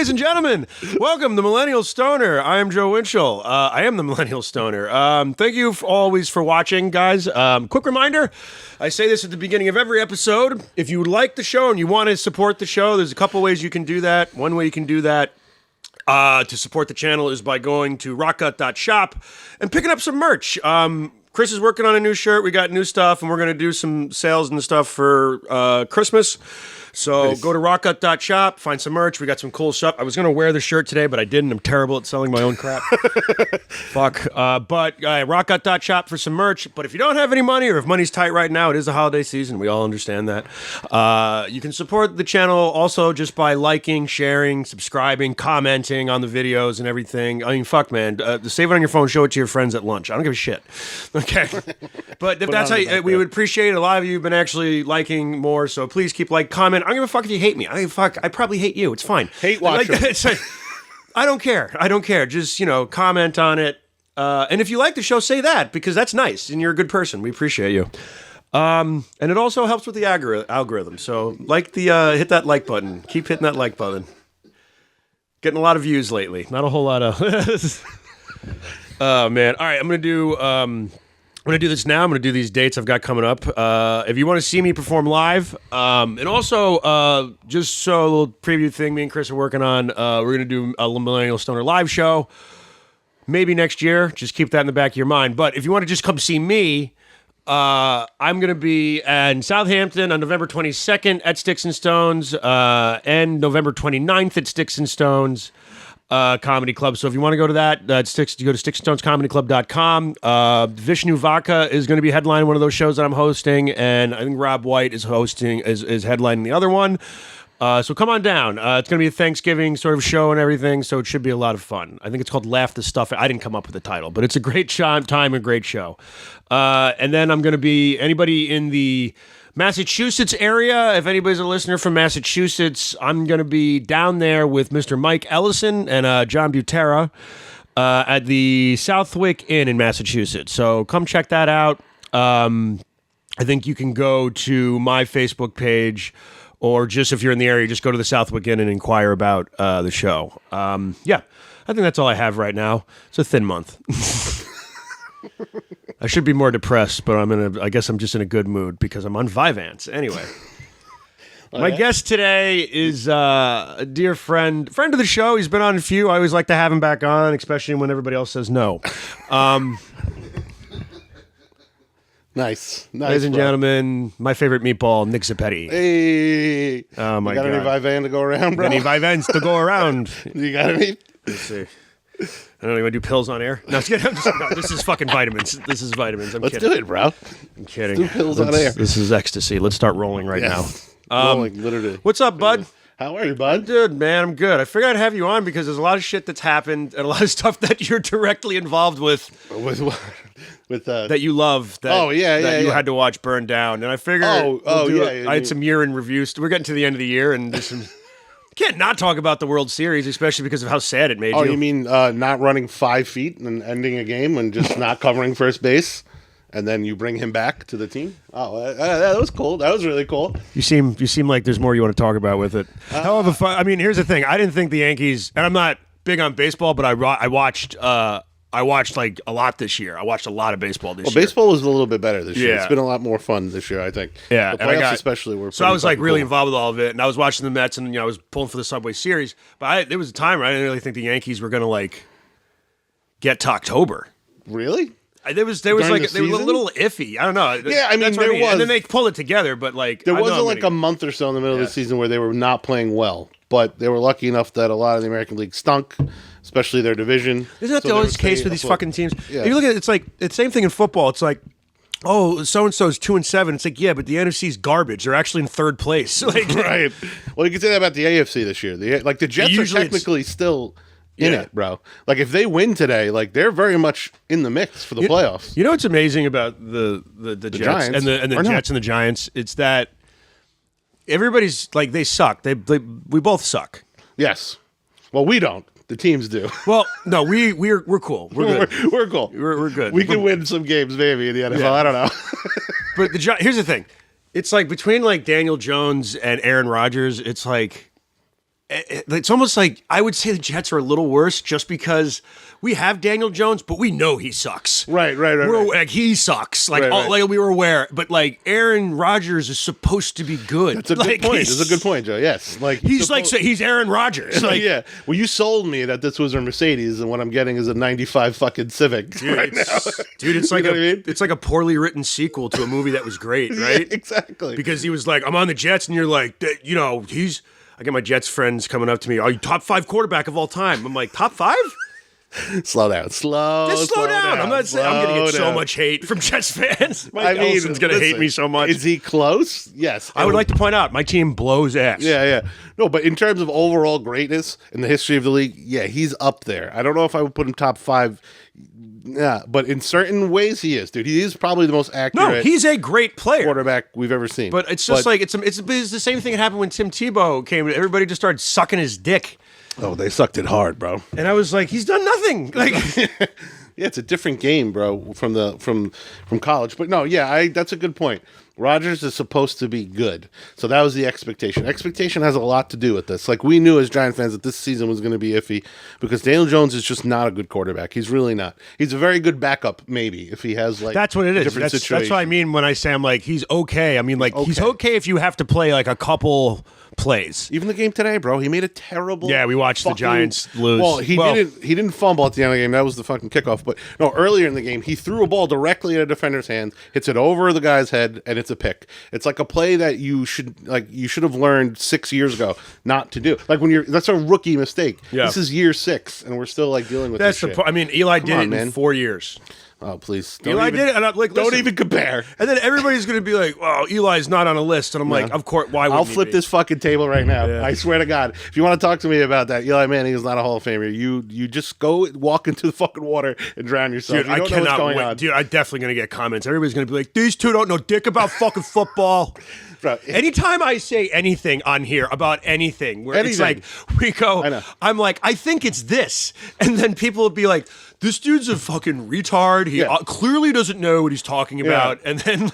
Ladies and gentlemen, welcome to Millennial Stoner. I am Joe Winchell. I am the Millennial Stoner. Thank you always for watching, guys. Quick reminder, I say this at the beginning of every episode. If you like the show and you want to support the show, there's a couple ways you can do that. One way you can do that to support the channel is by going to rockcut.shop and picking up some merch. Chris is working on a new shirt. We got new stuff, and we're going to do some sales and stuff for Christmas. So nice. Go to rockcut.shop, find some merch. We got some cool stuff. I was going to wear the shirt today, but I didn't. I'm terrible at selling my own crap. Fuck. But rockcut.shop for some merch. But if you don't have any money, or if money's tight right now, it is the holiday season. We all understand that. You can support the channel also just by liking, sharing, subscribing, commenting on the videos and everything. I mean, fuck, man. Save it on your phone. Show it to your friends at lunch. I don't give a shit. Okay. But if that's how we would appreciate it. A lot of you have been actually liking more, so please keep comment. I don't give a fuck if you hate me. I don't give a fuck. I probably hate you. It's fine. Hate watcher. I don't care. I don't care. Just, comment on it. And if you like the show, say that, because that's nice, and you're a good person. We appreciate you. And it also helps with the algorithm. So hit that like button. Keep hitting that like button. Getting a lot of views lately. Not a whole lot of... Oh, man. All right, I'm going to do this now. I'm going to do these dates I've got coming up. If you want to see me perform live, and also just so a little preview thing me and Chris are working on, we're going to do a Millennial Stoner live show maybe next year. Just keep that in the back of your mind. But if you want to just come see me, I'm going to be in Southampton on November 22nd at Sticks and Stones and November 29th at Sticks and Stones. Comedy Club. So if you want to go to that, you go to sticksandstonescomedyclub.com. Vishnu Vaka is going to be headlining one of those shows that I'm hosting, and I think Rob White is headlining the other one. So come on down. It's going to be a Thanksgiving sort of show and everything, so it should be a lot of fun. I think it's called Laugh the Stuff. I didn't come up with the title, but it's a great time, a great show. And then I'm going to be anybody in the Massachusetts area. If anybody's a listener from Massachusetts, I'm going to be down there with Mr. Mike Ellison and John Butera at the Southwick Inn in Massachusetts. So come check that out. I think you can go to my Facebook page, or just if you're in the area, just go to the Southwick Inn and inquire about the show. Yeah, I think that's all I have right now. It's a thin month. I should be more depressed, but I guess I'm just in a good mood because I'm on Vyvanse. Anyway, my guest today is a dear friend of the show. He's been on a few. I always like to have him back on, especially when everybody else says no. Nice. Ladies and gentlemen, my favorite meatball, Nick Zappetti. Hey. Oh, my God. You got any Vyvanse to go around, bro? Any Vyvanse to go around? You got any? Let's see. I don't even do pills on air. No, this is fucking vitamins. This is vitamins. Let's do it, bro. I'm kidding. Let's do pills on air. This is ecstasy. Let's start rolling right now. Rolling, literally. What's up, bud? How are you, bud? Good, man. I'm good. I figured I'd have you on because there's a lot of shit that's happened and a lot of stuff that you're directly involved with. With that you love. That you had to watch burn down. And I figured I had some year in review. We're getting to the end of the year, and there's some... Can't not talk about the World Series, especially because of how sad it made you. Oh, you mean not running 5 feet and ending a game and just not covering first base, and then you bring him back to the team? Oh, that was cool. That was really cool. You seem like there's more you want to talk about with it. However, here's the thing. I didn't think the Yankees, and I'm not big on baseball, but I watched like a lot this year. I watched a lot of baseball this year. Well, baseball was a little bit better this year. It's been a lot more fun this year, I think. Yeah. The playoffs especially were so I was like really involved with all of it, and I was watching the Mets, and I was pulling for the Subway Series. But there was a time where I didn't really think the Yankees were going to like get to October. Really? They was like they were a little iffy. I don't know. Yeah, I mean there was, and then they pulled it together. But like there wasn't like a month or so in the middle of the season where they were not playing well. But they were lucky enough that a lot of the American League stunk, especially their division. Isn't that always the case with these fucking teams? Yeah. If you look at it, it's like it's the same thing in football. It's like, oh, so and so is 2-7. It's like, yeah, but the NFC's garbage. They're actually in third place. Like, right. Well, you can say that about the AFC this year. The Jets are technically still in it, bro. Like if they win today, like they're very much in the mix for the playoffs. You know what's amazing about the Jets Giants, and the Jets and the Giants? It's that everybody's like they suck. We both suck. Yes. Well, we don't. The teams do. Well, no, we're cool. We're good. We're cool. We're good. We can win some games maybe in the NFL. Yeah. I don't know. But here's the thing. It's like between like Daniel Jones and Aaron Rodgers, it's like it's almost like I would say the Jets are a little worse just because we have Daniel Jones, but we know he sucks. Right. Like he sucks. Like, like we were aware, but like Aaron Rodgers is supposed to be good. That's a good point. That's a good point, Joe. Yes, like he's Aaron Rodgers. Like, yeah. Well, you sold me that this was a Mercedes, and what I'm getting is a '95 fucking Civic. Dude, right now. Dude, it's like it's like a poorly written sequel to a movie that was great, right? Yeah, exactly. Because he was like, I'm on the Jets, and you're like, you know, I get my Jets friends coming up to me. Are you top 5 quarterback of all time? I'm like, top 5? Slow down. Just slow down. I'm not saying I'm going to get so much hate from Jets fans. Mike Ellison's going to hate me so much. Is he close? Yes. I would like to point out my team blows ass. Yeah. No, but in terms of overall greatness in the history of the league, yeah, he's up there. I don't know if I would put him top 5. Yeah, but in certain ways he is, dude. He is probably the most accurate. No, he's a great player, quarterback we've ever seen. But it's just like it's the same thing that happened when Tim Tebow came. Everybody just started sucking his dick. Oh, they sucked it hard, bro. And I was like, he's done nothing. Like, yeah, it's a different game, bro, from college. But no, yeah, that's a good point. Rodgers is supposed to be good. So that was the expectation. Expectation has a lot to do with this. Like, we knew as Giant fans that this season was going to be iffy because Daniel Jones is just not a good quarterback. He's really not. He's a very good backup, maybe, if he has, like, that's what it is. That's what I mean when I say I'm like, he's okay. I mean, like, he's okay if you have to play, like, a couple plays. Even the game today, bro, he made a terrible. Yeah, we watched the Giants lose. Well, he didn't fumble at the end of the game. That was the fucking kickoff. But no, earlier in the game, he threw a ball directly at a defender's hand, hits it over the guy's head, and it's a pick. It's like a play that you should have learned 6 years ago not to do. Like that's a rookie mistake. Yeah. This is year 6, and we're still like dealing with this shit. I mean, Eli did it in 4 years. Oh, please. Eli did it. And don't even compare. And then everybody's going to be like, well, Eli's not on a list. And I'm like, of course, why would I'll flip this fucking table right now. Yeah. I swear to God. If you want to talk to me about that, Eli Manning is not a Hall of Famer. You just go walk into the fucking water and drown yourself. Dude, I cannot wait. Dude, I'm definitely going to get comments. Everybody's going to be like, these two don't know dick about fucking football. Bro, anytime I say anything on here about anything, where it's like, I'm like, I think it's this. And then people will be like, this dude's a fucking retard. He clearly doesn't know what he's talking about. And then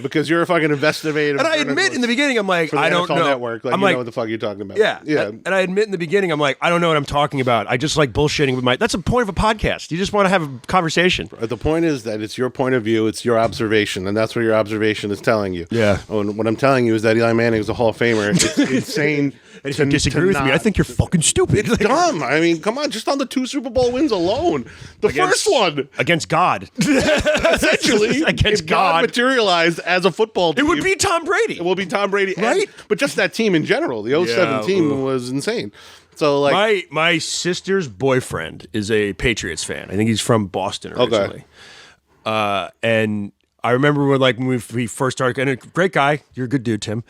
because you're a fucking investigative. And I admit in the beginning, I'm like, I don't know. Network, like, I'm like, know what the fuck you're talking about. Yeah. And I admit in the beginning, I'm like, I don't know what I'm talking about. I just like bullshitting with that's the point of a podcast. You just want to have a conversation. The point is that it's your point of view. It's your observation. And that's what your observation is telling you. Yeah. What I'm telling you is that Eli Manning is a Hall of Famer. It's insane. And if you disagree with me, I think you're fucking stupid. It's dumb. I mean, come on, just on the 2 Super Bowl wins alone. First one. Against God. Essentially. Against God materialized as a football team. It would be Tom Brady. It will be Tom Brady. Right? But just that team in general. The 07 team was insane. So, like, my sister's boyfriend is a Patriots fan. I think he's from Boston originally. And I remember when we first started, and a great guy. You're a good dude, Tim.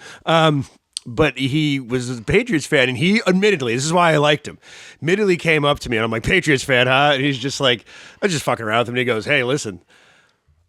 But he was a Patriots fan, and he admittedly, this is why I liked him, admittedly came up to me, and I'm like, Patriots fan, huh? And he's just like, I was just fucking around with him, and he goes, hey, listen,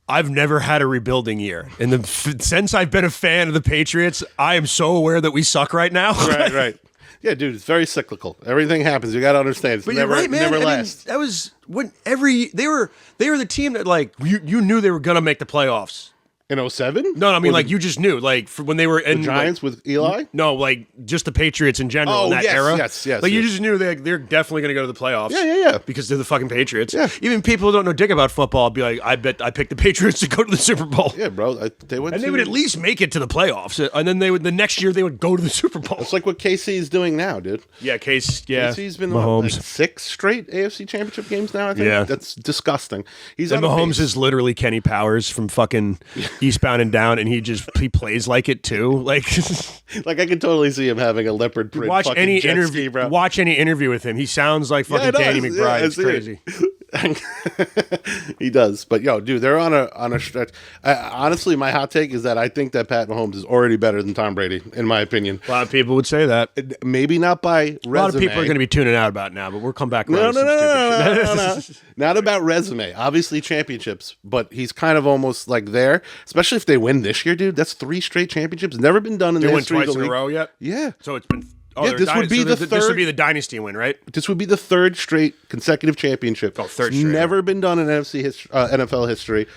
I've never had a rebuilding year. And since I've been a fan of the Patriots, I am so aware that we suck right now. Right. Yeah, dude, it's very cyclical. Everything happens. You got to understand. It's never lasts. That was when they were the team that, like, you knew they were going to make the playoffs. In 07? No, I mean, like, you just knew, like, when they were in the Giants with Eli? No, like, just the Patriots in general in that era. Yes. Like, you just knew they're definitely going to go to the playoffs. Yeah. Because they're the fucking Patriots. Yeah. Even people who don't know dick about football be like, I bet I picked the Patriots to go to the Super Bowl. Yeah, bro. They would at least make it to the playoffs. And then the next year they would go to the Super Bowl. It's like what KC is doing now, dude. Yeah, KC's been Mahomes. Like 6 straight AFC Championship games now, I think. Yeah. That's disgusting. Mahomes is literally Kenny Powers from fucking Eastbound and Down. And he plays like it too, like I can totally see him having a leopard print. Watch any interview, bro. Watch any interview with him. He sounds like fucking Danny McBride. It's crazy. He does, but dude, they're on a stretch. Honestly, my hot take is that I think that Pat Mahomes is already better than Tom Brady, in my opinion. A lot of people would say that. Maybe not by resume. A lot of people are going to be tuning out about now, but we'll come back. No. Not about resume. Obviously, championships, but he's kind of almost like there. Especially if they win this year, dude. That's 3 straight championships. Never been done in the history of the league. They won twice in a row yet. Yeah. So it's been. This would be the third. This would be the dynasty win, right? This would be the 3rd straight consecutive championship. Third straight. Never been done in NFL history.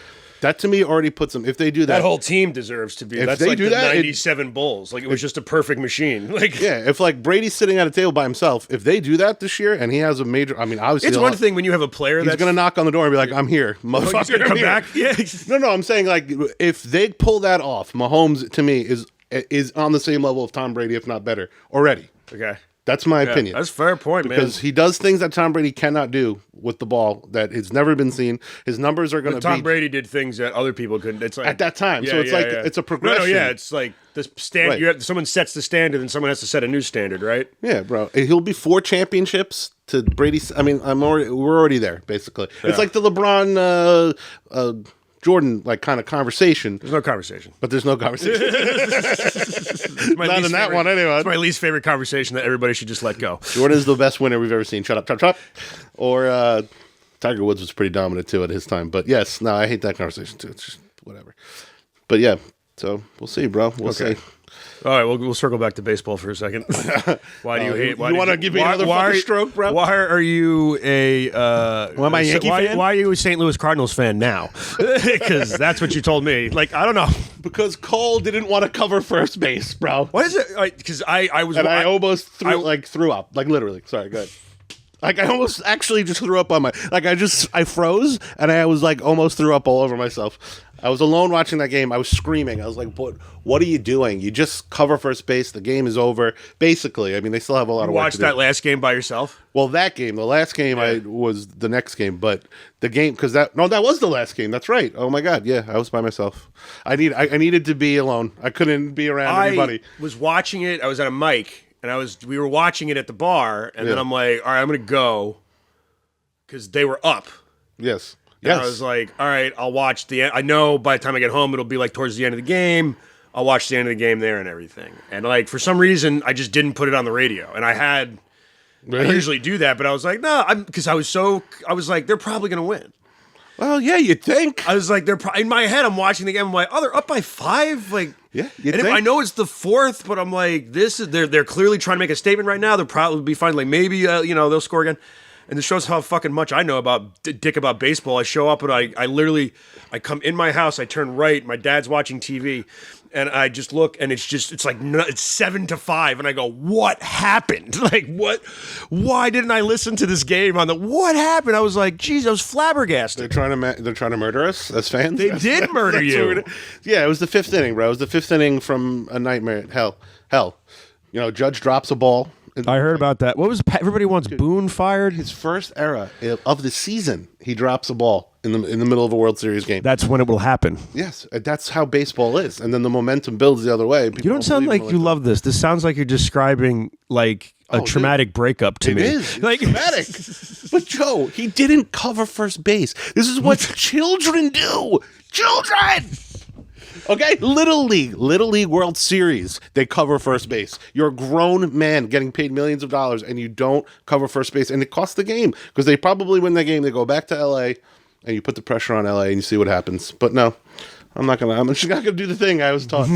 That to me already puts them. If they do that, That whole team deserves to be. If That's they like do the that, 97 Bulls. Like, it was just a perfect machine. Like, yeah, if like Brady's sitting at a table by himself, if they do that this year and he has a major, I mean, obviously it's one thing when you have a player he's that's going to knock on the door and be like, "I'm here, he's motherfucker." gonna I'm come here." back. Yeah. No, I'm saying like if they pull that off, Mahomes to me is on the same level of Tom Brady, if not better, already. Okay. That's my opinion. That's a fair point, because he does things that Tom Brady cannot do with the ball that has never been seen. His numbers are going to be. Tom Brady did things that other people couldn't. It's like at that time. So it's it's a progression. No, yeah, it's like the stand. Right. Someone sets the standard, and someone has to set a new standard, right? Yeah, bro. He'll be 4 championships to Brady's. I mean, we're already there, basically. Yeah. It's like the LeBron Jordan like kind of conversation. There's no conversation. But there's no conversation. Not in that one anyway. It's my least favorite conversation that everybody should just let go. Jordan's the best winner we've ever seen. Shut up, chop, chop. Or Tiger Woods was pretty dominant too at his time. But yes, no, I hate that conversation too. It's just whatever. But yeah, so we'll see, bro. We'll see. All right, we'll circle back to baseball for a second. Why do you hate? You want to give me another fucking stroke, bro? Why are you a? Why am I a Yankee fan? Why are you a St. Louis Cardinals fan now? Because that's what you told me. Like, I don't know. Because Cole didn't want to cover first base, bro. What is it? Because I was. And I almost threw up. Like literally. Sorry, go ahead. Like I almost actually just threw up on my. Like I froze and I was like almost threw up all over myself. I was alone watching that game. I was screaming. I was like, what are you doing? You just cover first base. The game is over. Basically, I mean, they still have a lot of work to do. Watched that last game by yourself? Well, that game. The last game was the next game. But the game, because that was the last game. That's right. Oh, my God. Yeah, I was by myself. I needed to be alone. I couldn't be around anybody. I was watching it. I was at a mic, and we were watching it at the bar. And then I'm like, all right, I'm going to go because they were up. Yes. And I was like, all right, I'll watch the end. I know by the time I get home, it'll be like towards the end of the game. I'll watch the end of the game there and everything. And like, for some reason, I just didn't put it on the radio. And I usually do that, but I was like, no, because I was like, they're probably going to win. Well, yeah, you'd think. I was like, in my head, I'm watching the game. I'm like, oh, they're up by 5. Like, yeah, I know it's the 4th, but I'm like, they're clearly trying to make a statement right now. They'll probably be fine. Like maybe, they'll score again. And this shows how fucking much I know about about baseball. I show up and I come in my house, I turn right, my dad's watching TV, and I just look and it's 7-5, and I go, what happened? Like why didn't I listen to this game what happened? I was like, geez, I was flabbergasted. They're trying to murder us as fans? They did murder you. Yeah, it was the 5th inning, bro. It was the 5th inning from a nightmare. Hell. Judge drops a ball. I heard about that. What was everybody wants Boone fired? His first era of the season, he drops a ball in the middle of a World Series game. That's when it will happen. Yes, that's how baseball is, and then the momentum builds the other way. You don't sound like you love this. This sounds like you're describing like a traumatic breakup to me. It is like traumatic. But Joe, he didn't cover first base. This is what children do. Children. Okay, Little League World Series, they cover first base. You're a grown man getting paid millions of dollars, and you don't cover first base, and it costs the game because they probably win that game. They go back to LA, and you put the pressure on LA, and you see what happens. But no, I'm just not gonna do the thing I was taught.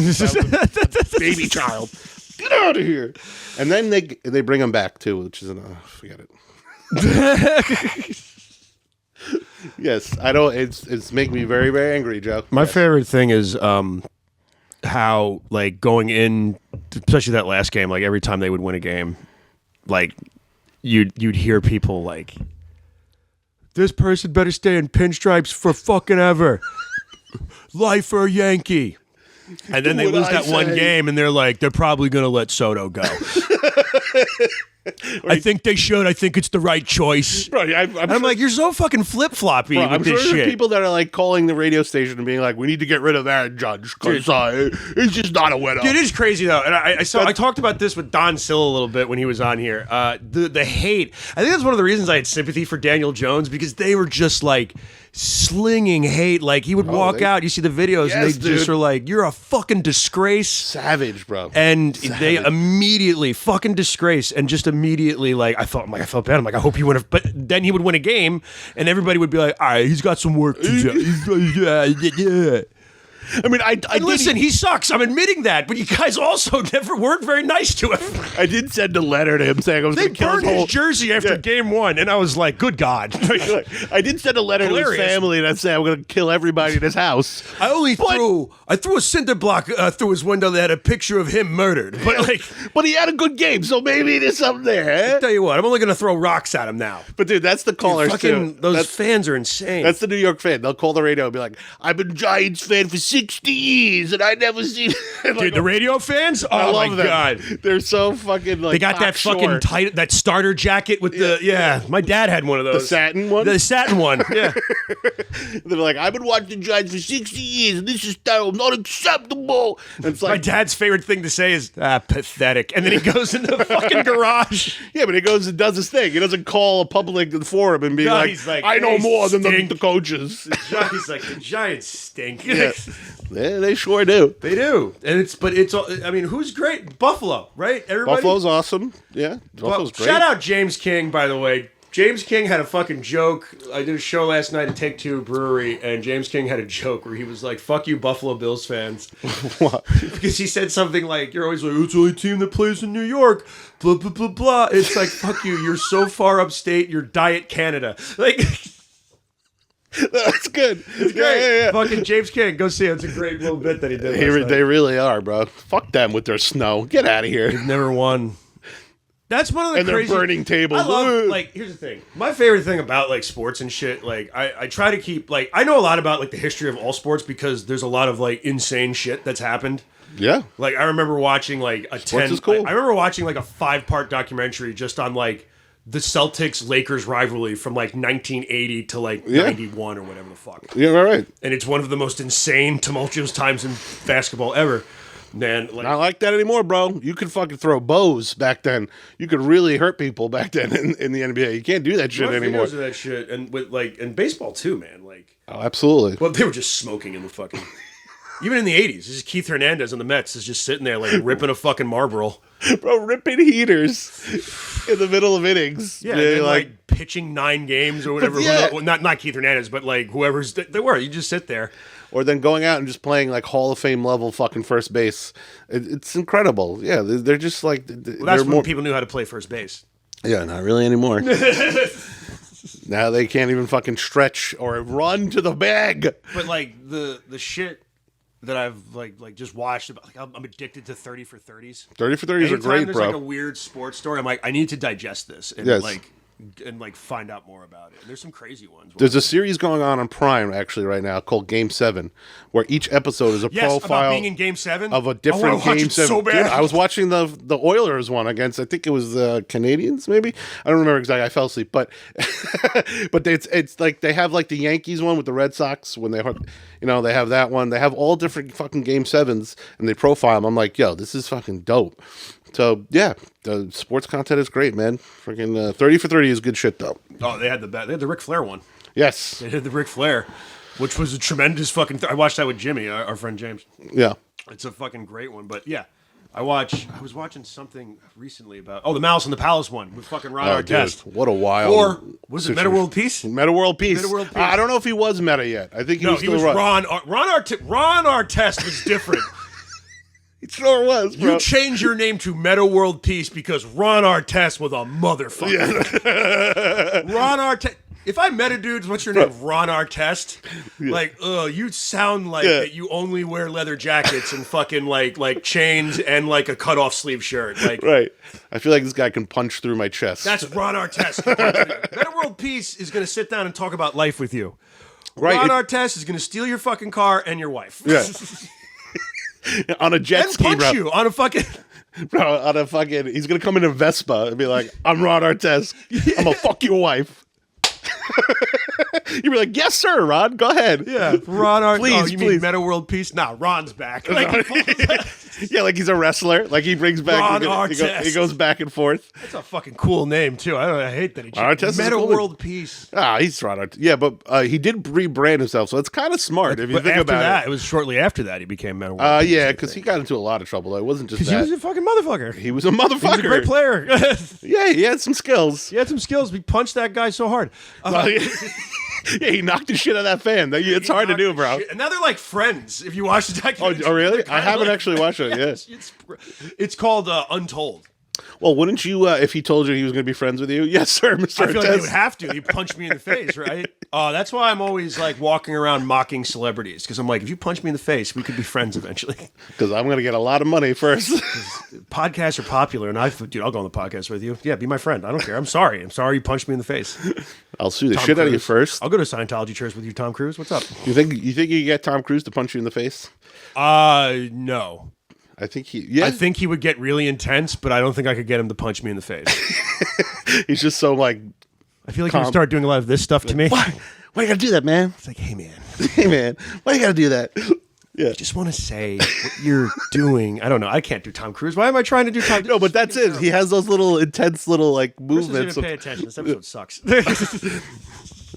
Baby child, get out of here. And then they bring him back too, which is forget it. Yes, I don't. It's making me very, very angry, Joe. My favorite thing is how like going in, especially that last game. Like every time they would win a game, like you'd hear people like, "This person better stay in pinstripes for fucking ever, life or Yankee." And then they lose that one game, and they're probably gonna let Soto go. I think they should. I think it's the right choice. Bro, I'm like, you're so fucking flip-floppy with I'm this sure shit. People that are like calling the radio station and being like, we need to get rid of that judge because he's just not a winner. Dude, it is crazy, though. And I talked about this with Don Sill a little bit when he was on here. The hate. I think that's one of the reasons I had sympathy for Daniel Jones, because they were just like slinging hate. Like he would walk out, you see the videos, and they just were like, you're a fucking disgrace. Savage, bro. And they immediately fucking disgrace, and just immediately like I felt bad. I'm like, I hope he win. But then he would win a game, and everybody would be like, all right, he's got some work to do. I mean, I And listen, he sucks. I'm admitting that, but you guys also never weren't very nice to him. I did send a letter to him saying I was They going to kill burned his whole his jersey after game 1, and I was like, good God. I did send a letter to his Hilarious. family and I said I'm going to kill everybody in his house. I threw a cinder block through his window that had a picture of him murdered. But he had a good game, so maybe there's something there. Eh? Tell you what, I'm only going to throw rocks at him now. But dude, that's the callers too. Those fans are insane. That's the New York fan. They'll call the radio and be like, "I've been a Giants fan for 60 years, and I never seen." Dude, the radio fans? Oh, I love my them. God. They're so fucking like. They got that fucking tight, that starter jacket with my dad had one of those. The satin one? The satin one, yeah. They're like, I've been watching the Giants for 60 years, and this is not acceptable. And it's like, My dad's favorite thing to say is, pathetic. And then he goes in the fucking garage. yeah, but he goes and does his thing. He doesn't call a public forum and be he's like, like, I know "They more than the stink." coaches. He's like, the Giants stink. Yeah. Yeah, they sure do. They do. And I mean, who's great? Buffalo, right? Everybody? Buffalo's awesome. Yeah, Buffalo's great. Shout out James King, by the way. James King had a fucking joke. I did a show last night at Take Two Brewery, and James King had a joke where he was like, fuck you, Buffalo Bills fans. What? Because he said something like, you're always like, it's the only team that plays in New York, blah, blah, blah, blah. It's like, fuck you, you're so far upstate, you're Diet Canada. Like, That's good. it's great. Yeah. Fucking James King, go see it. It's a great little bit that he did last night. They really are, bro. Fuck them with their snow. Get out of here. They've never won. That's one of the And crazy... they're burning tables. I love, like, here's the thing. My favorite thing about, like, sports and shit, like, I try to keep, like, I know a lot about, like, the history of all sports because there's a lot of, like, insane shit that's happened. Yeah. Like, I remember watching, like, is cool. I remember watching, like, a 5-part documentary just on, like, the Celtics-Lakers rivalry from, like, 1980 to, like, 91 or whatever the fuck. Yeah, right. And it's one of the most insane, tumultuous times in basketball ever. Man, like, Not like that anymore, bro. You could fucking throw bows back then. You could really hurt people back then in the NBA. You can't do that shit anymore. Videos of that shit, and with like, and baseball too, man. Like, Oh, absolutely. well, they were just smoking in the fucking. Even in the '80s, this is Keith Hernandez on the Mets is just sitting there like ripping a fucking Marlboro. Bro, ripping heaters in the middle of innings. Yeah, and then, like pitching 9 games or whatever. yeah. Well, not Keith Hernandez, but like whoever's they were. You just sit there. Or then going out and just playing like Hall of Fame level fucking first base. It's incredible. Yeah, they're just like. Well, that's when people knew how to play first base. Yeah, not really anymore. Now they can't even fucking stretch or run to the bag. But like the shit that I've like just watched about, like I'm addicted to 30 for 30s. 30 for 30s are Anytime great, there's bro. like a weird sports story, I'm like, I need to digest this and Yes. like find out more about it. And there's some crazy ones. There's a series going on Prime actually right now called Game 7, where each episode is a about profile being in Game 7 of a different Game 7. So bad. Dude, I was watching the Oilers one against, I think it was the Canadians, maybe. I don't remember exactly. I fell asleep, but but it's like they have like the Yankees one with the Red Sox when they they have that one. They have all different fucking Game 7s and they profile them. I'm like, yo, this is fucking dope. So yeah, the sports content is great, man. Freaking 30 for 30 is good shit though. Oh, they had the Ric Flair one. Yes. They did the Ric Flair, which was a tremendous fucking. I watched that with Jimmy, our friend James. Yeah. It's a fucking great one, but yeah. I was watching something recently about the Malice in the Palace one with fucking Ron Artest. Dude, what a wild. Or was it Meta World Peace? Meta World Peace. Meta World Peace. I don't know if he was Meta yet. I think he was still Ron Artest was different. It sure was, bro. You change your name to Meta World Peace because Ron Artest was a motherfucker. Yeah. Ron Artest. If I met a dude, what's your name? Ron Artest. Yeah. Like, you sound like that you only wear leather jackets and fucking like chains and like a cut off sleeve shirt. Like, right. I feel like this guy can punch through my chest. That's Ron Artest. Meta World Peace is going to sit down and talk about life with you. Right. Ron Artest is going to steal your fucking car and your wife. Yeah. On a jet ski, punch bro. you on a fucking... Bro, on a fucking... He's going to come in a Vespa and be like, I'm Ron Artest. I'm going to fuck your wife. You'd be like, yes, sir, Ron. Go ahead. Yeah. Ron Artest. Please, you please. mean Meta World Peace? Nah, Ron's back. Like, yeah, like he's a wrestler. Like he brings back... Ron Artest. He goes back and forth. That's a fucking cool name, too. I hate that he Artest changed. is Meta cool. World Peace. Ah, he's Ron Artest. Yeah, but he did rebrand himself, so it's kind of smart if you think about that, it. It was shortly after that he became Meta World Peace. Yeah, because he got into a lot of trouble. It wasn't just Because that. he was a fucking motherfucker. He was a motherfucker. He was a great player. Yeah, he had some skills. He had some skills. We punched that guy so hard. Yeah, he knocked the shit out of that fan. It's hard to do, bro. And now they're like friends. If you watch the documentary. Oh, really? They're I kinda haven't like actually watched it. friends. Yeah. It's called Untold. Well, wouldn't you, if he told you he was going to be friends with you? Yes, sir, Mr. I feel like Artest. they would have to. He punched me in the face, right? That's why I'm always like walking around mocking celebrities, because I'm like, if you punch me in the face, we could be friends eventually. Because I'm going to get a lot of money first. Podcasts are popular, and dude, I'll go on the podcast with you. Yeah, be my friend. I don't care. I'm sorry you punched me in the face. I'll sue the Tom shit out of you Cruise. first. I'll go to Scientology church with you, Tom Cruise. What's up? You think you get Tom Cruise to punch you in the face? No. I think he. I think he would get really intense, but I don't think I could get him to punch me in the face. He's just so like. I feel like he would start doing a lot of this stuff to me. Why you gotta do that, man? It's like, hey man, Hey, man, why you gotta do that? Yeah. I just want to say what you're doing. I don't know. I can't do Tom Cruise. Why am I trying to do Tom? No, but that's it. He has those little intense little like Chris movements. doesn't even pay attention. This episode sucks.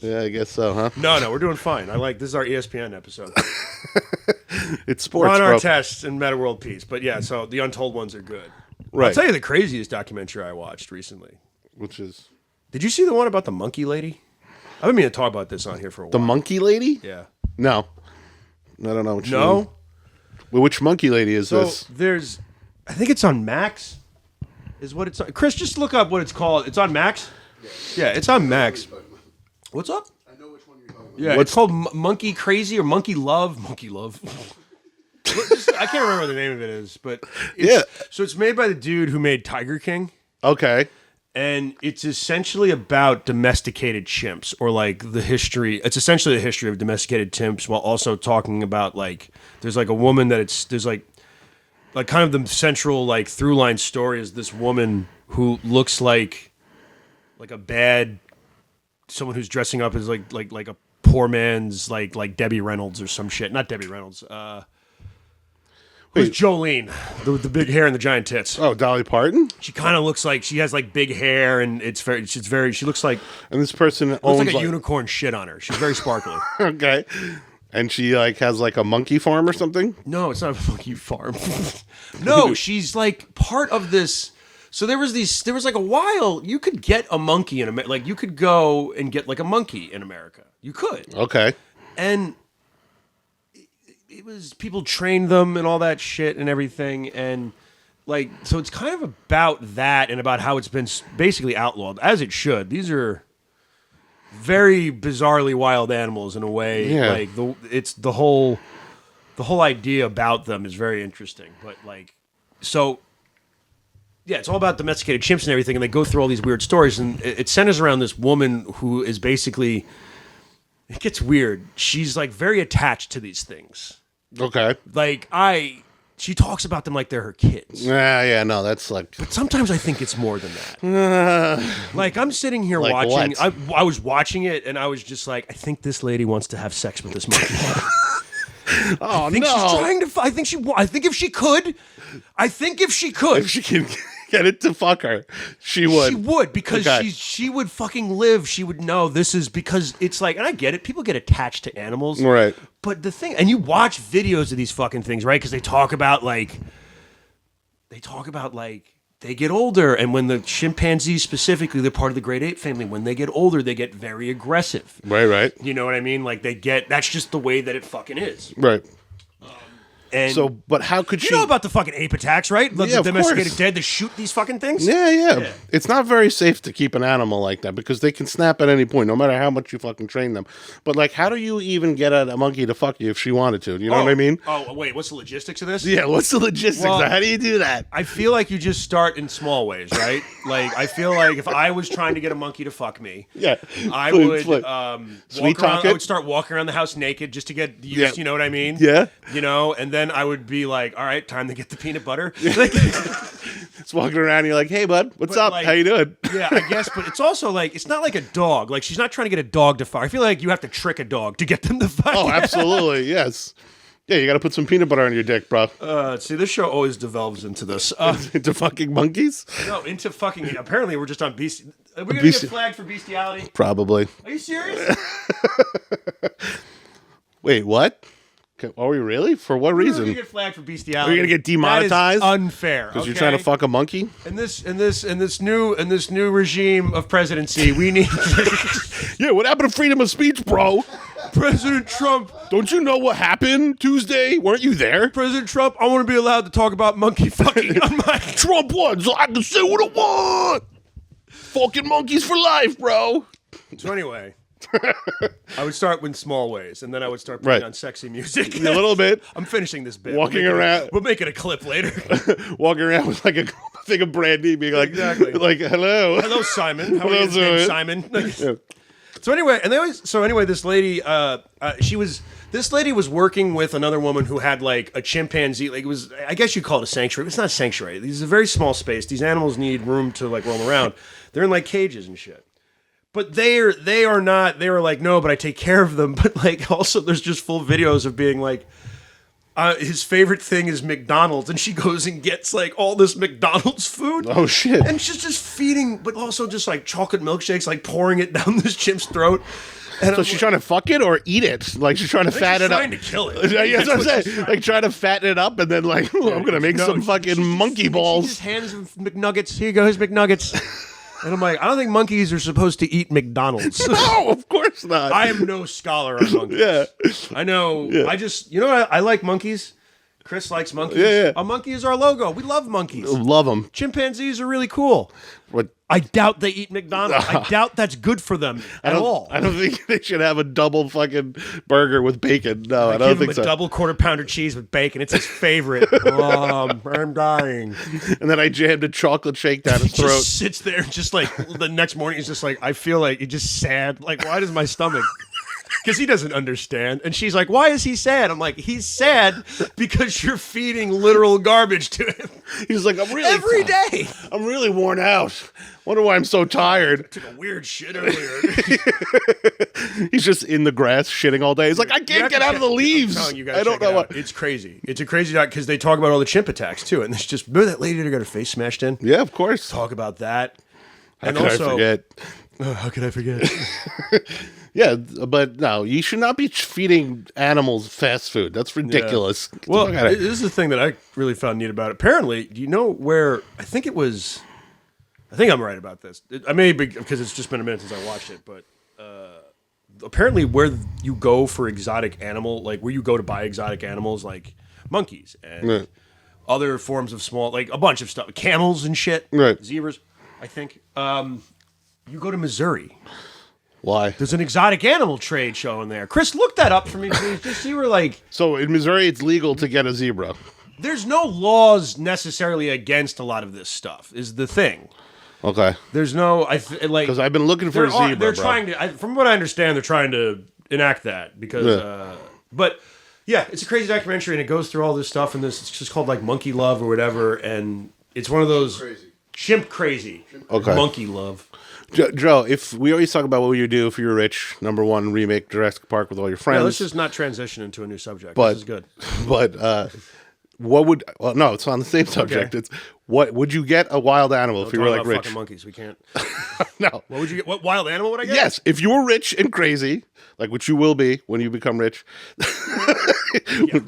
Yeah, I guess so, huh? No, we're doing fine. This is our ESPN episode. It's sports, We're on our bro. tests and Meta World Peace. But yeah, so the Untold ones are good. Right. I'll tell you the craziest documentary I watched recently. Which is Did you see the one about the monkey lady? I've been meaning to talk about this on here for a while. the monkey lady? Yeah. No, I don't know. Which No? one. Well, which monkey lady is So this? I think it's on Max. Is what it's on. Chris, just look up what it's called. It's on Max? Yeah, it's on Max. What's up? I know which one you're talking about. Yeah, it's called Monkey Crazy or Monkey Love. Monkey Love. I can't remember what the name of it is, but So it's made by the dude who made Tiger King, Okay. and it's essentially about domesticated chimps, or like the history. It's essentially the history of domesticated chimps, while also talking about like there's like a woman there's like kind of the central like through line story is this woman who looks like a bad someone who's dressing up as like a poor man's like Debbie Reynolds or some shit. Not Debbie Reynolds. Who's Jolene? The big hair and the giant tits. Oh, Dolly Parton. She kind of looks like she has like big hair and she looks like And this person looks owns like a unicorn shit on her. She's very sparkly. Okay. And she like has like a monkey farm or something. No, it's not a monkey farm. No, she's like part of this. So there was like a while you could get a monkey in America. Like you could go and get like a monkey in America. You could. Okay. And it was people trained them and all that shit and everything. And like, so it's kind of about that and about how it's been basically outlawed, as it should. These are very bizarrely wild animals in a way. Yeah. Like the whole idea about them is very interesting. But like, so yeah, it's all about domesticated chimps and everything. And they go through all these weird stories, and it centers around this woman who is basically, it gets weird. She's like very attached to these things. Okay. Like she talks about them like they're her kids. Yeah, no, that's like. But sometimes I think it's more than that. Like I'm sitting here Like watching. what? I was watching it, and I was just like, I think this lady wants to have sex with this monkey. Oh, I think she's trying to. I think if she could. If she can get it to fuck her, she would. She would, because Okay. she would fucking live. She would know this is because it's like, and I get it. People get attached to animals, Right. But the thing, and you watch videos of these fucking things, right? Because they talk about like they get older, and when the chimpanzees specifically, they're part of the great ape family. When they get older, they get very aggressive. Right. You know what I mean? Like that's just the way that it fucking is. Right. And So, but how could you she? know about the fucking ape attacks, right? Yeah, The of domesticated course. dead that shoot these fucking things. Yeah. It's not very safe to keep an animal like that because they can snap at any point, no matter how much you fucking train them. But like, how do you even get a monkey to fuck you if she wanted to? You know what I mean? Oh, wait, what's the logistics of this? Yeah. What's the logistics? Well, How do you do that? I feel like you just start in small ways, right? Like, I feel like if I was trying to get a monkey to fuck me, Yeah. I Please, would Sweet walk around. talk I it? would start walking around the house naked just to get used. Yeah. You know what I mean? Yeah. You know, and then I would be like, all right, time to get the peanut butter. Like, It's walking around. And you're like, hey, bud, what's But, up? like, How you doing? yeah, I guess, but it's also like, it's not like a dog. Like, she's not trying to get a dog to fuck. I feel like you have to trick a dog to get them to fuck. Oh, absolutely. Yes. Yeah, you got to put some peanut butter on your dick, bro. See, this show always devolves into this. Into fucking monkeys? No, into fucking. Apparently, we're just on beast. Are we gonna Beast- get flagged for bestiality? Probably. Are you serious? Wait, what? Are we really? For what We're reason? gonna get flagged for bestiality. Are you gonna get demonetized? That is unfair. Because you're trying to fuck a monkey? In this new regime of presidency, we need Yeah, what happened to freedom of speech, bro? President Trump. Don't you know what happened Tuesday? Weren't you there? President Trump, I want to be allowed to talk about monkey fucking on my Trump won, so I can say what I want. Fucking monkeys for life, bro. So anyway, I would start with small ways, and then I would start putting on sexy music. A little bit. I'm finishing this bit. Walking around. We'll make it a clip later. Walking around with like a thing of brandy, being like, Exactly. like, hello. Hello, Simon. How are Hello, you doing, Simon. Simon? Yeah. So anyway, this lady, this lady was working with another woman who had like a chimpanzee. Like it was, I guess you call it a sanctuary. It's not a sanctuary. This is a very small space. These animals need room to like roam around. They're in like cages and shit. But they are not. They were like, no, but I take care of them. But like, also, there's just full videos of being like, his favorite thing is McDonald's, and she goes and gets like all this McDonald's food. Oh shit! And she's just feeding, but also just like chocolate milkshakes, like pouring it down this chimp's throat. And So she's trying to fuck it or eat it? Like she's trying to fatten it up. Trying to kill it. Yeah, that's what I'm saying. Like trying to fatten it up and then like, I'm gonna make some fucking monkey She balls. just hands him McNuggets. Here you go, his McNuggets. And I'm like, I don't think monkeys are supposed to eat McDonald's. No, of course not. I am no scholar on monkeys. Yeah. I know. Yeah. I just, you know what? I like monkeys. Chris likes monkeys. Yeah. A monkey is our logo. We love monkeys. Love them. Chimpanzees are really cool. But I doubt they eat McDonald's. I doubt that's good for them at all. I don't think they should have a double fucking burger with bacon. No, I don't Give think him so. a double quarter pounder cheese with bacon. It's his favorite. I'm dying. And then I jammed a chocolate shake down his He throat. just sits there, just like the next morning. He's just like, I feel like he's just sad. Like, why does my stomach? Because he doesn't understand. And she's like, why is he sad? I'm like, he's sad because you're feeding literal garbage to him. He's like, I'm really Every day. I'm really worn out. Wonder why I'm so tired. Took a weird shit earlier. He's just in the grass shitting all day. He's like, I can't get out of the leaves. I'm telling you, I don't know what. It's crazy. It's a crazy doc because they talk about all the chimp attacks too. And it's just, remember that lady that got her face smashed in? Yeah, of course. Talk about that. How could I forget? How could I forget? Yeah, but no, you should not be feeding animals fast food. That's ridiculous. Get the Well, fuck outta this is the thing that I really found neat about it. Apparently, do you know where? I think I'm right about this. I may be because it's just been a minute since I watched it, but apparently, where you go for exotic animal, like where you go to buy exotic animals, like monkeys and Right. other forms of small, like a bunch of stuff, camels and shit, Right. zebras. I think you go to Missouri. Why? There's an exotic animal trade show in there. Chris, look that up for me, please. Just see where like. So in Missouri, it's legal to get a zebra. There's no laws necessarily against a lot of this stuff. Is the thing. Okay. There's no Because I've been looking for a zebra, They're bro. trying to. From what I understand, they're trying to enact that because. Yeah. But yeah, it's a crazy documentary and it goes through all this stuff and this. It's just called like Monkey Love or whatever, and it's one of those Chimp Crazy. Okay. Monkey Love. Joe, if we always talk about what would you do if you were rich, number one, remake Jurassic Park with all your friends. Yeah, let's just not transition into a new subject. But- This is good. But what would? Well, no, it's on the same subject. Okay. It's what would you get a wild animal if you were Talk like about rich? fucking monkeys. We can't. No. What would you get? What wild animal would I get? Yes, if you were rich and crazy, like which you will be when you become rich,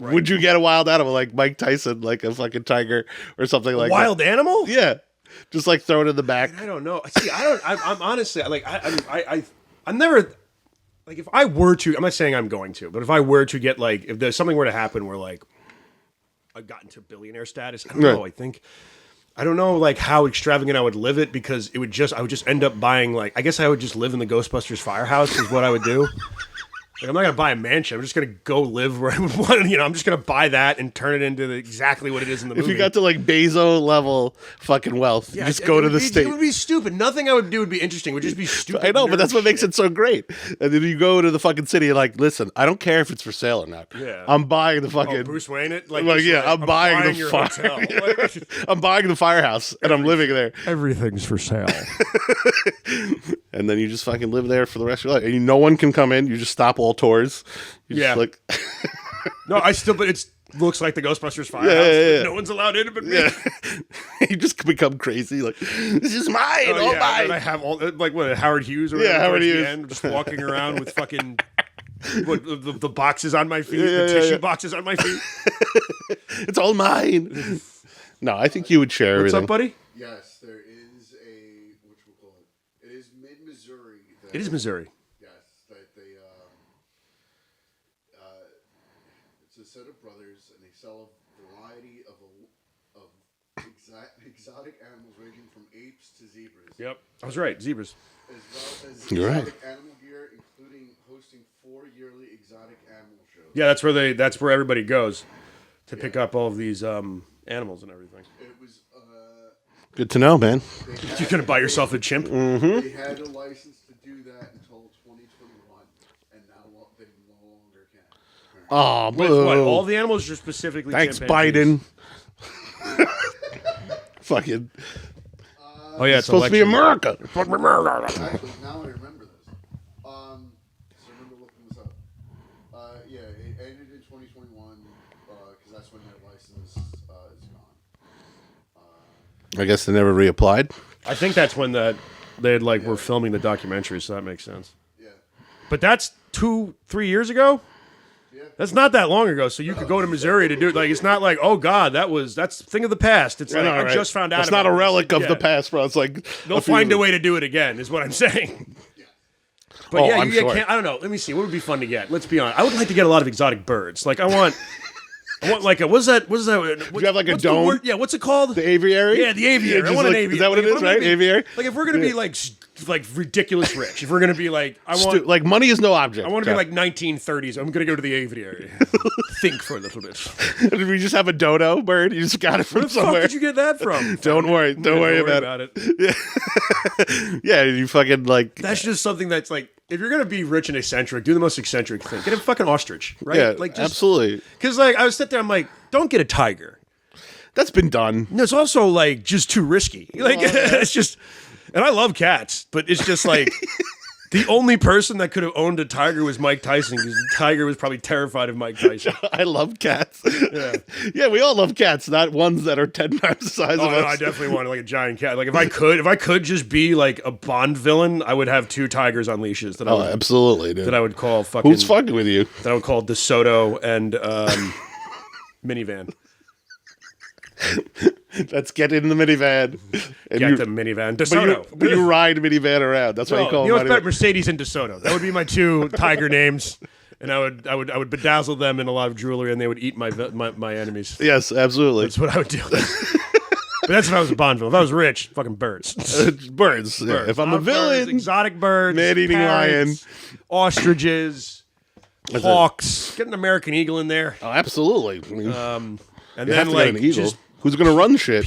would you get a wild animal like Mike Tyson, like a fucking tiger or something like Wild animal? that? Yeah, just like throw it in the back. I don't know. See, I'm honestly like I'm never like if I were to. I'm not saying I'm going to, but if I were to get like if there's something were to happen where like I got into billionaire status, I don't know. I don't know like how extravagant I would live it because I would just end up buying like I guess I would just live in the Ghostbusters firehouse is what I would do. Like, I'm not gonna buy a mansion. I'm just gonna go live where I would want. You know, I'm just gonna buy that and turn it into exactly what it is in the movie. If you got to like Bezos level fucking wealth, you just go to the state. It would be stupid. Nothing I would do would be interesting. It would just be stupid. I know, but that's what makes shit. it so great. And then you go to the fucking city and like, listen, I don't care if it's for sale or not. Yeah. I'm buying the Oh, fucking. Bruce Wayne it? Like, just yeah, I'm buying the your fire. hotel. Like, I'm buying the firehouse and I'm living there. everything's for sale. And then you just fucking live there for the rest of your life. And no one can come in. You just stop all tours. You just Yeah. like, No, but it looks like the Ghostbusters firehouse. Yeah. No one's allowed in but me. yeah. You just become crazy. Like, this is mine. Oh, all yeah, mine. and I have all like what Howard Hughes or Yeah, whatever Howard towards the Hughes. end, just walking around with fucking What, the boxes on my feet, the tissue boxes on my feet. It's all mine. No, I think you would share What's everything. up, buddy? Yes, there is a it is mid-Missouri. It is Missouri. Yes, that they it's a set of brothers, and they sell a variety of exotic animals ranging from apes to zebras. Yep, I was right. Zebras. As well as You're exotic right. animal gear, including hosting 4 yearly exotic animal shows. Yeah, that's where everybody goes to pick up all of these animals and everything. It was Good to know, man. You're gonna buy yourself a chimp? they had a license to do that until 2021, and now they no longer can. Oh, With boo. what? All the animals are specifically Thanks, chimpanzees? Biden. Fucking Oh yeah, it's supposed to be election. America. Actually, now I remember this. So I remember looking this up. Yeah, it ended in 2021 because that's when their license is gone. I guess they never reapplied. I think that's when they had were filming the documentary, so that makes sense. Yeah. But that's 2-3 years ago. Yeah. That's not that long ago, so you could go to Missouri to do it. Like, it's not like, oh God, that's a thing of the past. It's like, I just found out. It's not about a relic this. of Yeah. the past, bro. It's like They'll find a way to do it again, is what I'm saying. But Oh, yeah, I'm sure. I don't know. Let me see. What would be fun to get? Let's be honest. I would like to get a lot of exotic birds. Like, I want like a what's that? you have like a what's the dome? word? Yeah, what's it called? The aviary? Yeah, the aviary. Yeah, I want an aviary. Is that what it Like, is, if I'm right? gonna be- Aviary? Like, if we're gonna be like ridiculous rich, if we're gonna be like, I want Like money is no object. I want to be Jeff. like 1930s. I'm gonna go to the aviary. Think for a little bit. Did we just have a dodo bird? You just got it from Where the fuck somewhere. did you get that from? Don't worry. Don't worry about it. Yeah, you fucking like. That's just something that's like, if you're gonna be rich and eccentric, do the most eccentric thing. Get a fucking ostrich, right? Yeah, like absolutely. Because like I was sitting there, I'm like, don't get a tiger. That's been done. No, it's also like just too risky. Like it's just, and I love cats, but it's just like the only person that could have owned a tiger was Mike Tyson, because the tiger was probably terrified of Mike Tyson. I love cats. Yeah, we all love cats, not ones that are 10 times the size Oh of no, us. I definitely wanted like a giant cat. Like if I could just be like a Bond villain, I would have 2 tigers on leashes that I Oh, would, absolutely, dude. that I would call fucking. Who's fucking with you? That I would call the Soto and minivan. Let's get in the minivan. And Get you, the minivan. but, DeSoto. but you ride minivan around. That's why you call you know what's them. better? Mercedes and DeSoto. That would be my 2 tiger names, and I would bedazzle them in a lot of jewelry, and they would eat my enemies. Yes, absolutely. That's what I would do. But that's if I was a Bond villain. If I was rich, fucking birds. Birds. Yeah. If I'm a villain, exotic birds, man-eating parrots, ostriches, hawks. Get an American eagle in there, oh, absolutely. I mean, and you then have to like get an eagle. just Who's going to run shit?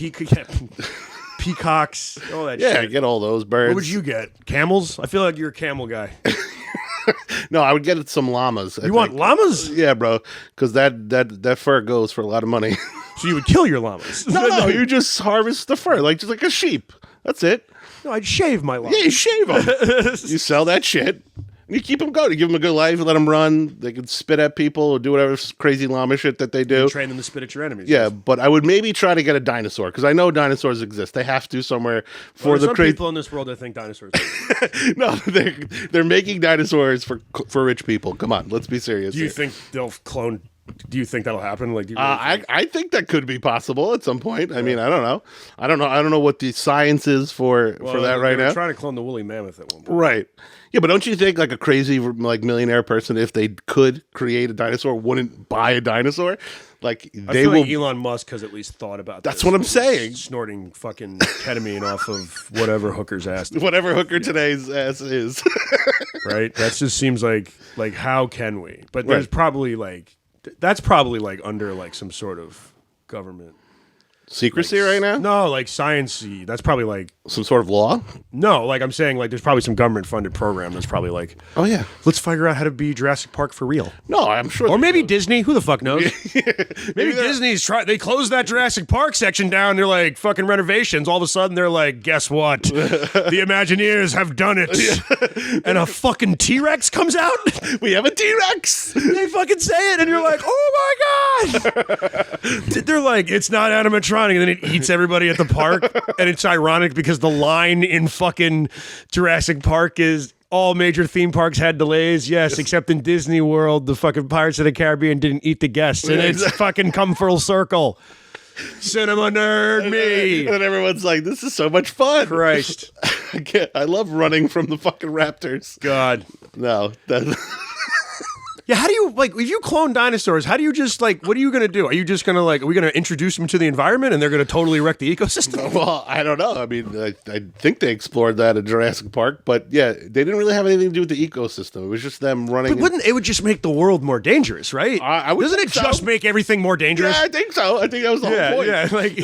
peacocks, all that Yeah, shit. get all those birds. What would you get? Camels? I feel like you're a camel guy. No, I would get some llamas. You want llamas? Yeah, bro, because that fur goes for a lot of money. So you would kill your llamas? No, you just harvest the fur, just like a sheep. That's it. No, I'd shave my llamas. Yeah, you shave them. You sell that shit. And you keep them going. You give them a good life. You let them run. They can spit at people or do whatever crazy llama shit that they do. Train them to spit at your enemies. Yeah, but I would maybe try to get a dinosaur because I know dinosaurs exist. They have to somewhere for There's the some crazy. people in this world that think dinosaurs. No, they're making dinosaurs for rich people. Come on, let's be serious. Do you here. think they'll clone? Do you think that'll happen? Like, do you really think- I think that could be possible at some point. I mean, I don't know. I don't know what the science is for that Well, right they were now. trying to clone the woolly mammoth at one point. Right. Yeah, but don't you think like a crazy millionaire person, if they could create a dinosaur, wouldn't buy a dinosaur? Like I they feel will. like Elon Musk has at least thought about. That's this. what I'm saying. Snorting fucking ketamine off of whatever hooker's ass. Whatever hooker today's ass is. Right. That just seems like how can we? But there's probably that's probably under some sort of government Secrecy right now? No, science-y. That's probably Some sort of law? no. I'm saying there's probably some government-funded program that's probably Oh, yeah. let's figure out how to be Jurassic Park for real. No, I'm sure. Or maybe Disney. Who the fuck knows? Maybe Disney's they closed that Jurassic Park section down. They're like fucking renovations. All of a sudden, they're like, guess what? The Imagineers have done it. And a fucking T-Rex comes out. we have a T-Rex. They fucking say it, and you're like, oh my god. They're like, it's not animatronic, and then it eats everybody at the park. And it's ironic because the line in fucking Jurassic Park is all major theme parks had delays. Yes, except in Disney World, the fucking Pirates of the Caribbean didn't eat the guests, and it's fucking come full circle. Cinema nerd me. And everyone's like, this is so much fun. Christ. I love running from the fucking raptors. God. No. Yeah, how do you, like, if you clone dinosaurs, how do you just, like, what are you going to do? Are you just going to, like, are we going to introduce them to the environment and they're going to totally wreck the ecosystem? Well, I don't know. I mean, I think they explored that in Jurassic Park, but yeah, they didn't really have anything to do with the ecosystem. It was just them running. But wouldn't it would just make the world more dangerous, right? I would Doesn't it think so. just make everything more dangerous? Yeah, I think so. I think that was the whole point. Yeah, like,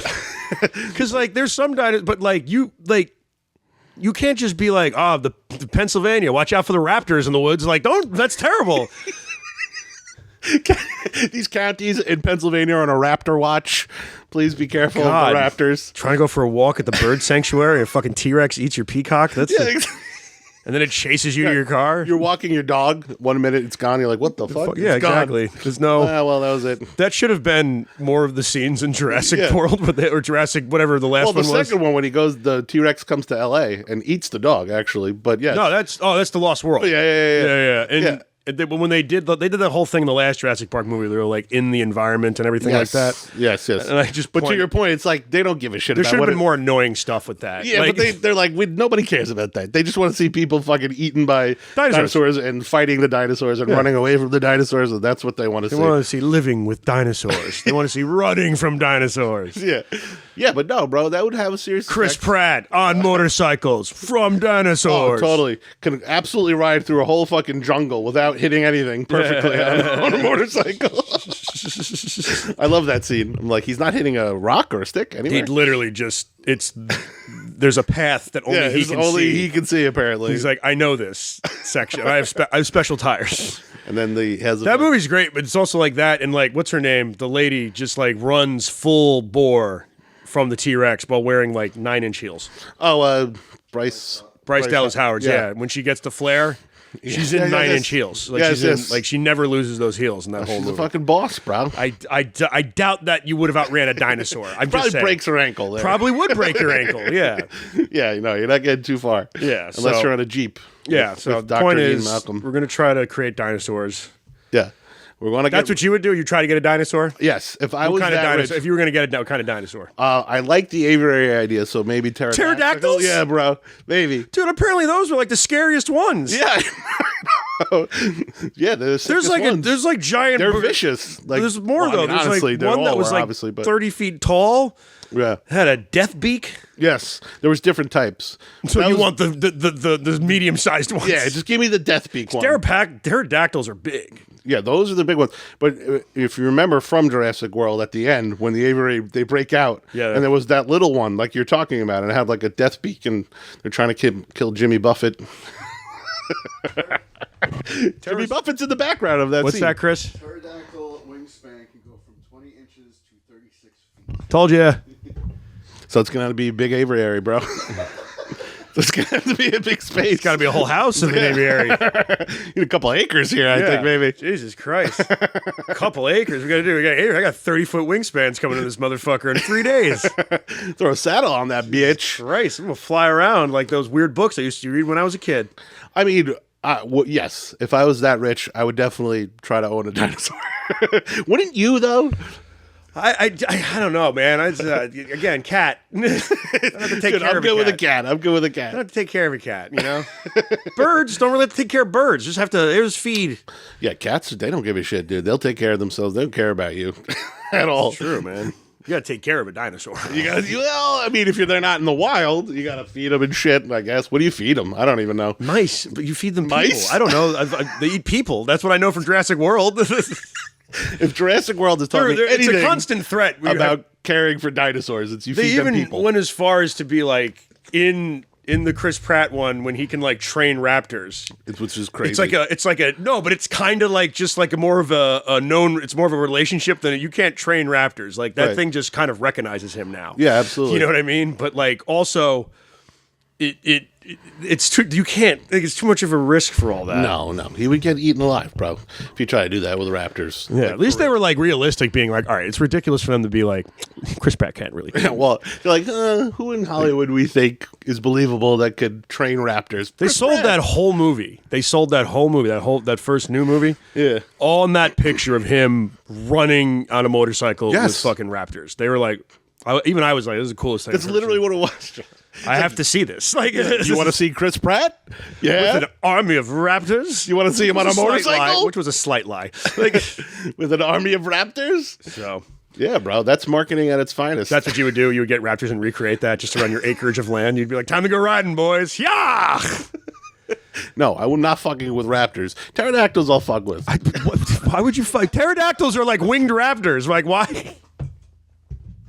because, like, there's some dinosaurs, but, like, you can't just be like, oh, the Pennsylvania, watch out for the raptors in the woods. Like, that's terrible. These counties in Pennsylvania are on a raptor watch. Please be careful God. of the raptors. Trying to go for a walk at the bird sanctuary, a fucking T-Rex eats your peacock. That's and then it chases you to your car. You're walking your dog. 1 minute it's gone. You're like, what the fuck? Yeah, It's gone. exactly. There's no. Well, that was it. That should have been more of the scenes in Jurassic World, or Jurassic, whatever the last Well, one the was. second one when he goes, the T-Rex comes to L.A. and eats the dog. Actually, but yeah, No, that's the Lost World. yeah. And when they did that whole thing in the last Jurassic Park movie, they were like in the environment and everything like that. Yes. And I just But to your point, it's like they don't give a shit. there about should have what been more annoying stuff with that. Yeah, Like, but they're like, nobody cares about that. They just want to see people fucking eaten by dinosaurs and fighting the dinosaurs and running away from the dinosaurs, and that's what they want to see. they want to see living with dinosaurs. They want to see running from dinosaurs. Yeah, but no, bro, that would have a serious Chris effect. Pratt on motorcycles from Oh, dinosaurs. totally. Can absolutely ride through a whole fucking jungle without hitting anything perfectly on a motorcycle. I love that scene. I'm like, he's not hitting a rock or a stick anywhere. He literally there's a path that only he can see. He can see, apparently. He's like, I know this section. I have special tires. and then That movie's great, but it's also like that. And like, what's her name? The lady just like runs full bore from the T-Rex while wearing like 9-inch heels. Oh, Bryce Dallas Howard. Yeah. When she gets the flare, she's in 9-inch heels. Like like she never loses those heels in that whole She's movie. a fucking boss, bro. I doubt that you would have outran a dinosaur. I'm Probably just saying. breaks her ankle there. Probably would break your ankle. Yeah. Yeah, you're not getting too far. Yeah, Unless so- you're on a Jeep. Yeah. with So the Dr. point Ian is, Malcolm. we're going to try to create dinosaurs. Yeah. We're going to That's what you would do? You try to get a dinosaur? Yes. If I What was kind of that dinosaur? rich, If you were going to get what kind of dinosaur? I like the aviary idea, so maybe pterodactyls. Pterodactyls? Yeah, bro. Maybe. Dude, apparently those were like the scariest ones. Yeah. Yeah, There's like giant. They're vicious. Like, There's more well, I though. mean, There's honestly, like they one all that was were, like obviously, but 30 feet tall. yeah. Had a death beak. Yes, there was different types. So That you was- want the medium sized ones? Yeah, just give me the death beak one. Pterodactyls are big. Yeah, those are the big ones. But if you remember from Jurassic World, at the end when the aviary they break out, Yeah. and there was that little one like you're talking about, and it had like a death beak, and they're trying to kill Jimmy Buffett. Jimmy Buffett's in the background of that. What's scene. that, Chris? Pterodactyl wingspan can go from 20 inches to 36 feet. Told you. So it's gonna be a big aviary, bro. There's gonna have to be a big space. It's got to be a whole house of an aviary. You need a couple acres here, I think maybe. Jesus Christ. A couple acres. I got 30-foot wingspans coming to this motherfucker in 3 days. Throw a saddle on that bitch. Christ, I'm going to fly around like those weird books I used to read when I was a kid. I mean, yes. If I was that rich, I would definitely try to own a dinosaur. Wouldn't you, though? I don't know, man. Again, cat. I don't have to take Dude, care I'm of good a with a cat. cat. I'm good with a I don't cat. have to take care of a cat, you know? Birds don't really have to take care of birds. Just have to, they just feed. Yeah, cats, they don't give a shit, dude. They'll take care of themselves. They don't care about you at all. True, man. You got to take care of a dinosaur. Well, I mean, if they're not in the wild, you got to feed them and shit, I guess. What do you feed them? I don't even know. Mice, but you feed them Mice? people. I don't know. They eat people. That's what I know from Jurassic World. If Jurassic World is talking It's anything a constant threat. about caring for dinosaurs, it's you They feed them even people. went as far as to be like in the Chris Pratt one when he can like train raptors. Which is crazy. It's like a no, but it's kind of like just like a more of a known. It's more of a relationship than you can't train raptors. Like that Right. thing just kind of recognizes him now. Yeah, absolutely. You know what I mean? But like also, it's too. You can't. Like, it's too much of a risk for all that. No, he would get eaten alive, bro. If you try to do that with the Raptors. Yeah, at least they were like realistic, being like, all right, it's ridiculous for them to be like, Chris Pratt can't really. Yeah, well, they're like, who in Hollywood we think is believable that could train Raptors? They sold that whole movie. That first new movie. Yeah. On that picture of him running on a motorcycle with Yes. fucking raptors. They were like, I was like, this is the coolest thing. That's I've ever literally seen. what it was. I have to see this. Like, You want to see Chris Pratt? Yeah. with an army of raptors? You want to see him on a Which was slight motorcycle? lie, which was a slight lie. Like, With an army of Raptors? so Yeah, bro. That's marketing at its finest. that's what you would do. You would get raptors and recreate that just around your acreage of land. You'd be like, time to go riding, boys. Yeah. No, I will not fucking with Raptors. Pterodactyls I'll fuck with. Why would you fight? Pterodactyls are like winged raptors. Like, why?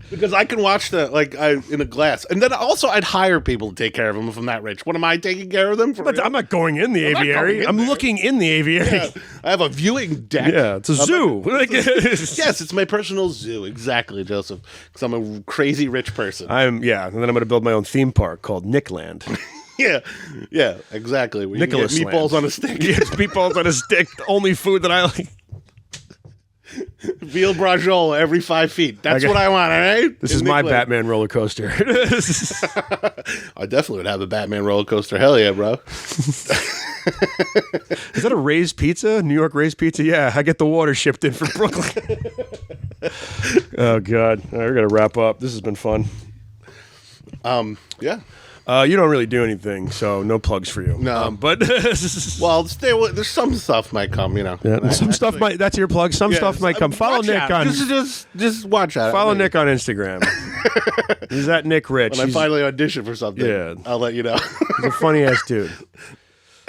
Because I can watch in a glass. And then also I'd hire people to take care of them if I'm that rich. What am I taking care of them for? I'm not going in the I'm not going aviary. in I'm there. looking in the aviary. Yeah, I have a viewing deck. Yeah, it's a zoo. Like, Yes, it's my personal zoo. Exactly, Joseph. Because I'm a crazy rich person. and then I'm going to build my own theme park called Nickland. Yeah, exactly. Where you can get Nicholas meatballs Land. on a stick. Yes, meatballs on a stick. The only food that I like. Veal brajol every 5 feet. That's Okay. what I want, all right? This is In my Nickland. Batman roller coaster. I definitely would have a Batman roller coaster. Hell yeah, bro. Is that a raised pizza? New York raised pizza? Yeah, I get the water shipped in from Brooklyn. Oh, God. All right, we're going to wrap up. This has been fun. Yeah. You don't really do anything, so no plugs for you. No. But Well, there's some stuff might come, you know. yeah, some stuff might. That's your plug. Some stuff might come. Follow watch Nick out. on. Just watch out. Follow Nick on Instagram. He's at Nick Rich. When I He's finally audition for something, Yeah. I'll let you know. a funny ass dude.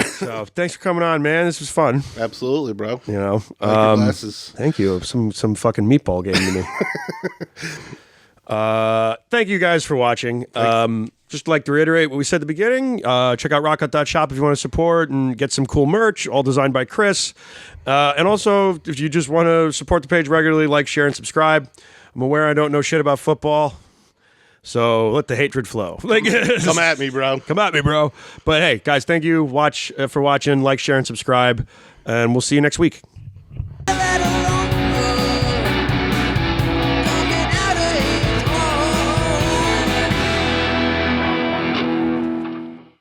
So thanks for coming on, man. This was fun. Absolutely, bro. You know. I like your glasses. Thank you. Some fucking meatball game to me. Thank you guys for watching. Just like to reiterate what we said at the beginning. Check out rockout.shop if you want to support and get some cool merch, all designed by Chris. And also, if you just want to support the page regularly, like, share, and subscribe. I'm aware I don't know shit about football, so let the hatred flow. Like, Come at me, bro. come at me, bro. But hey, guys, thank you for watching. Like, share, and subscribe. And we'll see you next week.